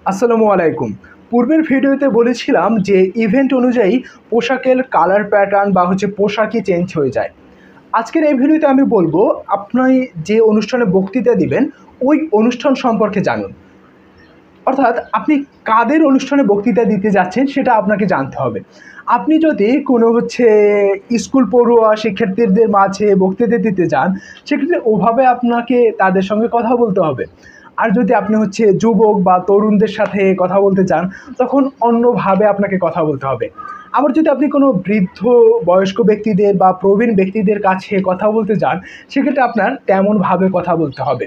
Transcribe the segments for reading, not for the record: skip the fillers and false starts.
আসসালামু আলাইকুম। পূর্বের ভিডিওতে বলেছিলাম যে ইভেন্ট অনুযায়ী পোশাকের কালার প্যাটার্ন বা পোশাকই চেঞ্জ হয়ে যায়। আজকের এই ভিডিওতে আমি বলবো আপনি যে অনুষ্ঠানে বক্তৃতা দিবেন ওই অনুষ্ঠান সম্পর্কে জানুন। অর্থাৎ আপনি কাদের অনুষ্ঠানে বক্তৃতা দিতে যাচ্ছেন সেটা আপনাকে জানতে হবে। আপনি যদি কোনো স্কুল পড়ুয়া শিক্ষার্থীদের মাঝে বক্তৃতা দিতে যান, সেক্ষেত্রে ওভাবে আপনাকে তাদের সঙ্গে কথা বলতে হবে। আর যদি আপনি যুবক বা তরুণদের সাথে কথা বলতে চান, তখন অন্যভাবে আপনাকে কথা বলতে হবে। আবার যদি আপনি কোনো বৃদ্ধ বয়স্ক ব্যক্তিদের বা প্রবীণ ব্যক্তিদের কাছে কথা বলতে যান, সেক্ষেত্রে আপনার তেমনভাবে কথা বলতে হবে।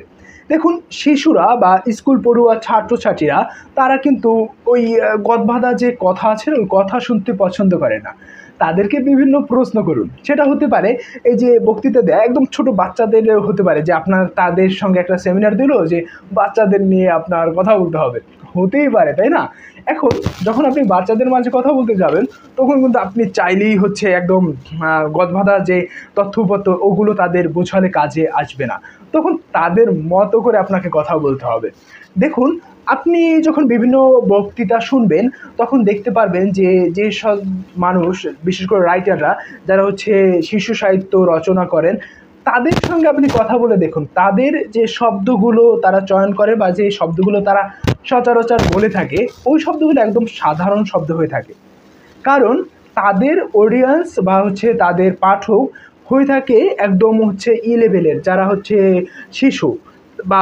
দেখুন, শিশুরা বা স্কুল পড়ুয়া ছাত্রছাত্রীরা তারা কিন্তু ওই গদবাঁধা যে কথা আছে না, ওই কথা শুনতে পছন্দ করে না। তাদেরকে বিভিন্ন প্রশ্ন করুন। সেটা হতে পারে এই যে বক্তৃতা দেয়া একদম ছোট বাচ্চাদের হতে পারে যে আপনার তাদের সঙ্গে একটা সেমিনার দিল যে বাচ্চাদের নিয়ে আপনার কথা বলতে হবে। হতেই পারে, তাই না? এখন যখন আপনি বাচ্চাদের মাঝে কথা বলতে যাবেন, তখন কিন্তু আপনি চাইলেই একদম গদবাঁধা যে তথ্যপত্র ওগুলো তাদের বোঝালে কাজে আসবে না। তখন তাদের মতো করে আপনাকে কথা বলতে হবে। দেখুন, আপনি যখন বিভিন্ন বক্তৃতা শুনবেন, তখন দেখতে পারবেন যে যেসব মানুষ, বিশেষ করে রাইটাররা যারা শিশু সাহিত্য রচনা করেন, তাদের সঙ্গে আপনি কথা বলে দেখুন। তাদের যে শব্দগুলো তারা চয়ন করে বা যে শব্দগুলো তারা সচরাচর বলে থাকে, ওই শব্দগুলো একদম সাধারণ শব্দ হয়ে থাকে। কারণ তাদের অডিয়েন্স বা তাদের পাঠক হয়ে থাকে একদম লেভেলের, যারা শিশু বা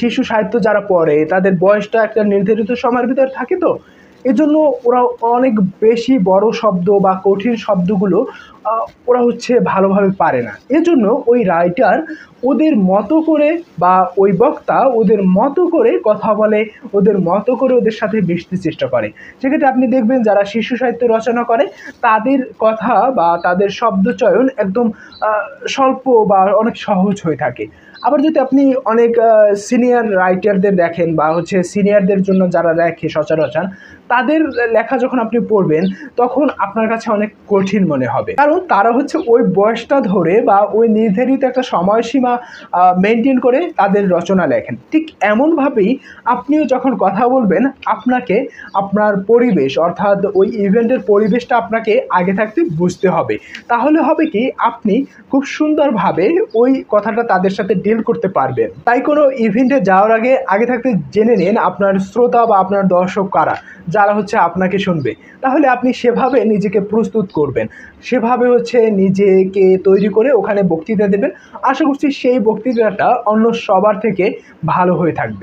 শিশু সাহিত্য যারা পড়ে, তাদের বয়সটা একটা নির্ধারিত সময়ের ভিতর থাকে। তো এজন্য ওরা অনেক বেশি বড় শব্দ বা কঠিন শব্দগুলো ওরা ভালোভাবে পারে না। এজন্য ওই রাইটার ওদের মতো করে বা ওই বক্তা ওদের মতো করে কথা বলে, ওদের মতো করে ওদের সাথে মিশতে চেষ্টা করে। সেক্ষেত্রে আপনি দেখবেন যারা শিশু সাহিত্য রচনা করে, তাদের কথা বা তাদের শব্দচয়ন একদম স্বল্প বা অনেক সহজ হয়ে থাকে। আবার যদি আপনি অনেক সিনিয়র রাইটারদের দেখেন বা সিনিয়রদের জন্য যারা লেখে সচরাচর, তাদের লেখা যখন আপনি পড়বেন, তখন আপনার কাছে অনেক কঠিন মনে হবে। কারণ তারা ওই বয়সটা ধরে বা ওই নির্ধারিত একটা সময়সীমা মেনটেন করে তাদের রচনা লেখেন। ঠিক এমনভাবেই আপনিও যখন কথা বলবেন, আপনাকে আপনার পরিবেশ, অর্থাৎ ওই ইভেন্টের পরিবেশটা আপনাকে আগে থাকতে বুঝতে হবে। তাহলে হবে কি, আপনি খুব সুন্দরভাবে ওই কথাটা তাদের সাথে ডিল করতে পারবেন। তাই কোনো ইভেন্টে যাওয়ার আগে থাকতে জেনে নিন আপনার শ্রোতা বা আপনার দর্শক কারা, যারা আপনাকে শুনবে। তাহলে আপনি সেভাবে নিজেকে প্রস্তুত করবেন, সেভাবে নিজেকে তৈরি করে ওখানে বক্তৃতা দেবেন। আশা করছি সেই বক্তৃতাটা অন্য সবার থেকে ভালো হয়ে থাকবে।